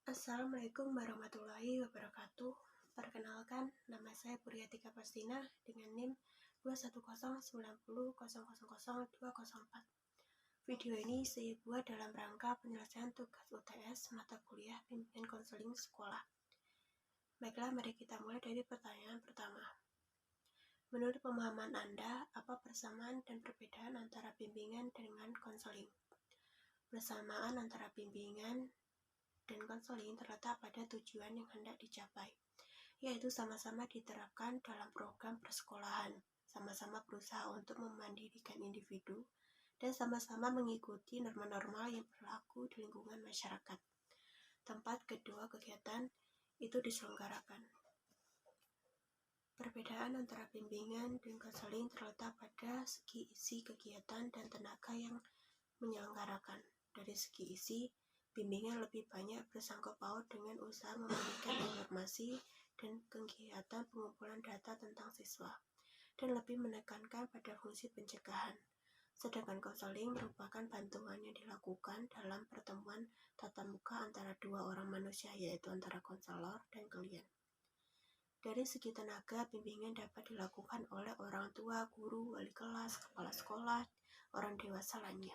Assalamualaikum warahmatullahi wabarakatuh. Perkenalkan, nama saya Puryatika Pastina dengan NIM 21090000204. Video ini saya buat dalam rangka penyelesaian tugas UTS mata kuliah bimbingan konseling sekolah. Baiklah, mari kita mulai dari pertanyaan pertama. Menurut pemahaman Anda, apa persamaan dan perbedaan antara bimbingan dengan konseling? Persamaan antara bimbingan dan konseling terletak pada tujuan yang hendak dicapai, yaitu sama-sama diterapkan dalam program persekolahan, sama-sama berusaha untuk memandirikan individu, dan sama-sama mengikuti norma-norma yang berlaku di lingkungan masyarakat tempat kedua kegiatan itu diselenggarakan. Perbedaan antara bimbingan dan konseling terletak pada segi isi kegiatan dan tenaga yang menyelenggarakan. Dari segi isi, bimbingan lebih banyak bersangkut paut dengan usaha memberikan informasi dan kegiatan pengumpulan data tentang siswa, dan lebih menekankan pada fungsi pencegahan. Sedangkan konseling merupakan bantuan yang dilakukan dalam pertemuan tatap muka antara dua orang manusia, yaitu antara konselor dan klien. Dari segi tenaga, bimbingan dapat dilakukan oleh orang tua, guru, wali kelas, kepala sekolah, orang dewasa lainnya.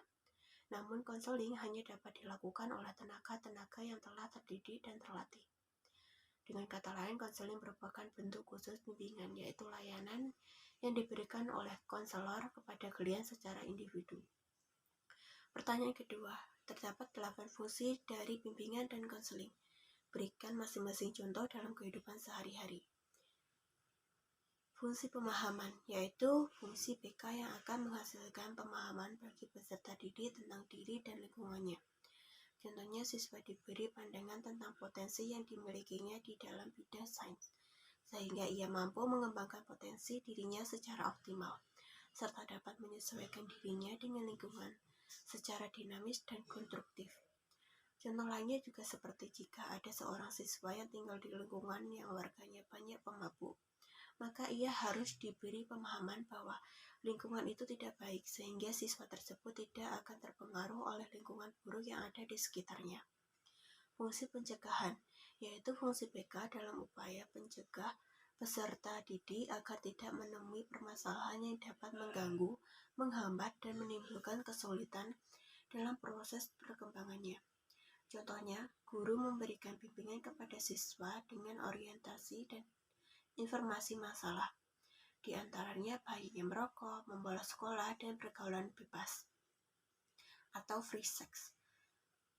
Namun konseling hanya dapat dilakukan oleh tenaga-tenaga yang telah terdidik dan terlatih. Dengan kata lain, konseling merupakan bentuk khusus bimbingan, yaitu layanan yang diberikan oleh konselor kepada klien secara individu. Pertanyaan kedua, terdapat 8 fungsi dari bimbingan dan konseling. Berikan masing-masing contoh dalam kehidupan sehari-hari. Fungsi pemahaman, yaitu fungsi BK yang akan menghasilkan pemahaman bagi peserta didik tentang diri dan lingkungannya. Contohnya, siswa diberi pandangan tentang potensi yang dimilikinya di dalam bidang sains, sehingga ia mampu mengembangkan potensi dirinya secara optimal, serta dapat menyesuaikan dirinya dengan lingkungan secara dinamis dan konstruktif. Contoh lainnya juga seperti jika ada seorang siswa yang tinggal di lingkungan yang warganya banyak pemabuk, maka ia harus diberi pemahaman bahwa lingkungan itu tidak baik, sehingga siswa tersebut tidak akan terpengaruh oleh lingkungan buruk yang ada di sekitarnya. Fungsi pencegahan, yaitu fungsi BK dalam upaya pencegah peserta didik agar tidak menemui permasalahan yang dapat mengganggu, menghambat, dan menimbulkan kesulitan dalam proses perkembangannya. Contohnya, guru memberikan bimbingan kepada siswa dengan orientasi dan informasi masalah, di antaranya bahayanya merokok, membolos sekolah, dan pergaulan bebas atau free sex.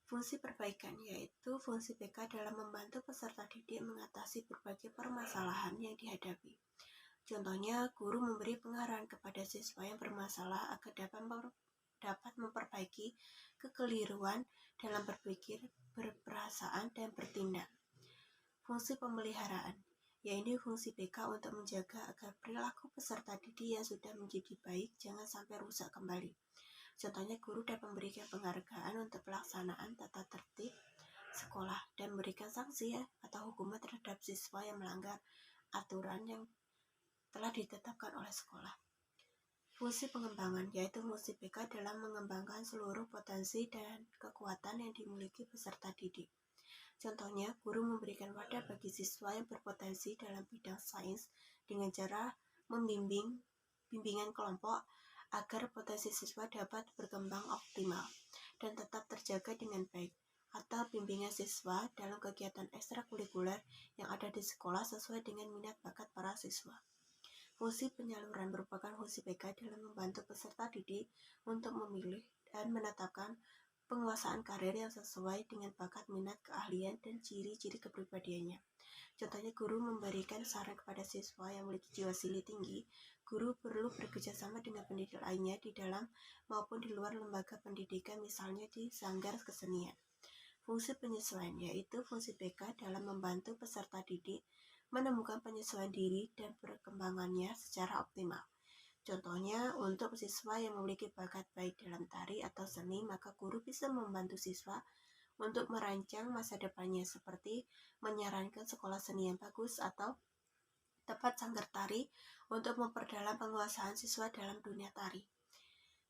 Fungsi perbaikan, yaitu fungsi BK dalam membantu peserta didik mengatasi berbagai permasalahan yang dihadapi. Contohnya, guru memberi pengarahan kepada siswa yang bermasalah agar dapat memperbaiki kekeliruan dalam berpikir, berperasaan, dan bertindak. Fungsi pemeliharaan, yaitu fungsi BK untuk menjaga agar perilaku peserta didik yang sudah menjadi baik jangan sampai rusak kembali. Contohnya, guru dapat memberikan penghargaan untuk pelaksanaan tata tertib sekolah dan memberikan sanksi atau hukuman terhadap siswa yang melanggar aturan yang telah ditetapkan oleh sekolah. Fungsi pengembangan, yaitu fungsi BK dalam mengembangkan seluruh potensi dan kekuatan yang dimiliki peserta didik. Contohnya, guru memberikan wadah bagi siswa yang berpotensi dalam bidang sains dengan cara bimbingan kelompok agar potensi siswa dapat berkembang optimal dan tetap terjaga dengan baik, atau bimbingan siswa dalam kegiatan ekstrakurikuler yang ada di sekolah sesuai dengan minat bakat para siswa. Fungsi penyaluran merupakan fungsi BK dalam membantu peserta didik untuk memilih dan menetapkan penguasaan karir yang sesuai dengan bakat, minat, keahlian, dan ciri-ciri kepribadiannya. Contohnya, guru memberikan saran kepada siswa yang memiliki jiwa seni tinggi. Guru perlu bekerjasama dengan pendidik lainnya di dalam maupun di luar lembaga pendidikan, misalnya di sanggar kesenian. Fungsi penyesuaian, yaitu fungsi BK dalam membantu peserta didik menemukan penyesuaian diri dan perkembangannya secara optimal. Contohnya, untuk siswa yang memiliki bakat baik dalam tari atau seni, maka guru bisa membantu siswa untuk merancang masa depannya, seperti menyarankan sekolah seni yang bagus atau tempat sanggar tari untuk memperdalam penguasaan siswa dalam dunia tari.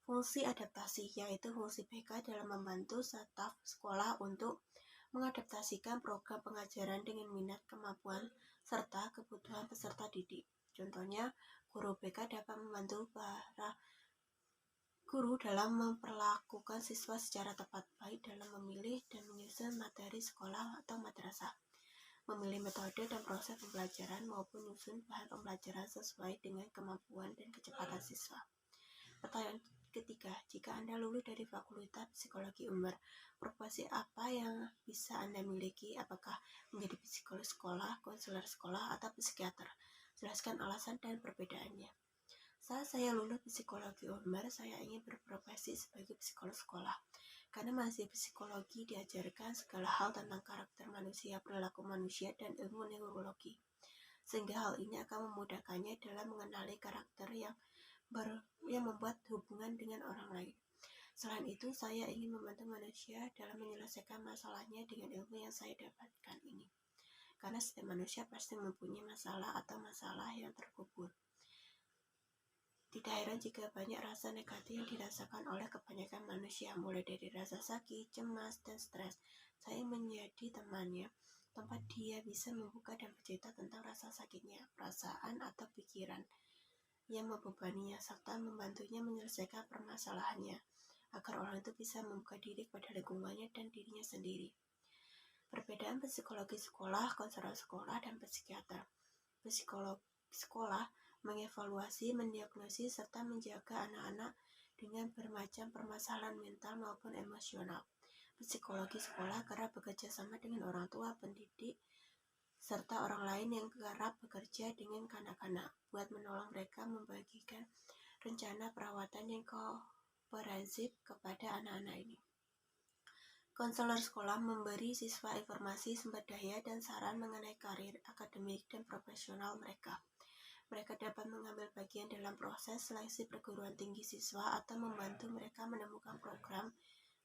Fungsi adaptasi, yaitu fungsi BK dalam membantu staf sekolah untuk mengadaptasikan program pengajaran dengan minat, kemampuan, serta kebutuhan peserta didik. Contohnya, guru BK dapat membantu para guru dalam memperlakukan siswa secara tepat, baik dalam memilih dan menyusun materi sekolah atau madrasah, memilih metode dan proses pembelajaran, maupun menyusun bahan pembelajaran sesuai dengan kemampuan dan kecepatan siswa. Pertanyaan ketiga, jika Anda lulus dari Fakultas Psikologi Unmar, profesi apa yang bisa Anda miliki? Apakah menjadi psikolog sekolah, konselor sekolah, atau psikiater? Jelaskan alasan dan perbedaannya. Saat saya lulus psikologi Unmar, saya ingin berprofesi sebagai psikolog sekolah. Karena masih psikologi diajarkan segala hal tentang karakter manusia, perilaku manusia, dan ilmu neurologi. Sehingga hal ini akan memudahkannya dalam mengenali karakter yang membuat hubungan dengan orang lain. Selain itu, saya ingin membantu manusia dalam menyelesaikan masalahnya dengan ilmu yang saya dapatkan ini. Karena setiap manusia pasti mempunyai masalah atau masalah yang terkubur. Tidak heran jika banyak rasa negatif yang dirasakan oleh kebanyakan manusia, mulai dari rasa sakit, cemas, dan stres. Saya menjadi temannya, tempat dia bisa membuka dan bercerita tentang rasa sakitnya, perasaan, atau pikiran yang membebaninya, serta membantunya menyelesaikan permasalahannya, agar orang itu bisa membuka diri pada lingkungannya dan dirinya sendiri. Perbedaan psikologi sekolah, konselor sekolah, dan psikiater. Psikolog sekolah mengevaluasi, mendiagnosis, serta menjaga anak-anak dengan bermacam permasalahan mental maupun emosional. Psikologi sekolah kerap bekerja sama dengan orang tua, pendidik, serta orang lain yang kerap bekerja dengan kanak-kanak buat menolong mereka membagikan rencana perawatan yang komprehensif kepada anak-anak ini. Konselor sekolah memberi siswa informasi, sumber daya, dan saran mengenai karir, akademik, dan profesional mereka. Mereka dapat mengambil bagian dalam proses seleksi perguruan tinggi siswa atau membantu mereka menemukan program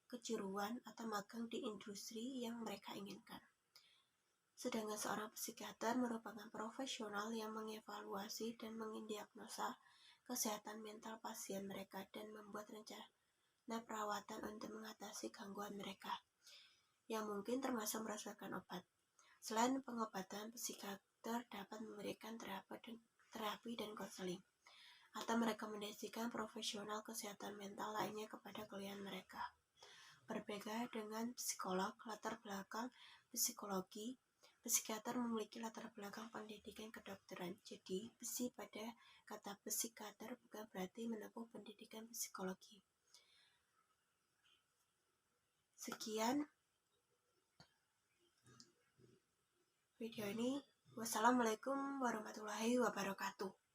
kejuruan atau magang di industri yang mereka inginkan. Sedangkan seorang psikiater merupakan profesional yang mengevaluasi dan mendiagnosa kesehatan mental pasien mereka dan membuat rencana perawatan untuk mengatasi gangguan mereka, yang mungkin termasuk merasakan obat. Selain pengobatan, psikiater dapat memberikan terapi dan konseling, atau merekomendasikan profesional kesehatan mental lainnya kepada klien mereka. Berbeda dengan psikolog, latar belakang psikologi, psikiater memiliki latar belakang pendidikan kedokteran. Jadi, psi pada kata psikiater bukan berarti menempuh pendidikan psikologi. Sekian video ini. Wassalamualaikum warahmatullahi wabarakatuh.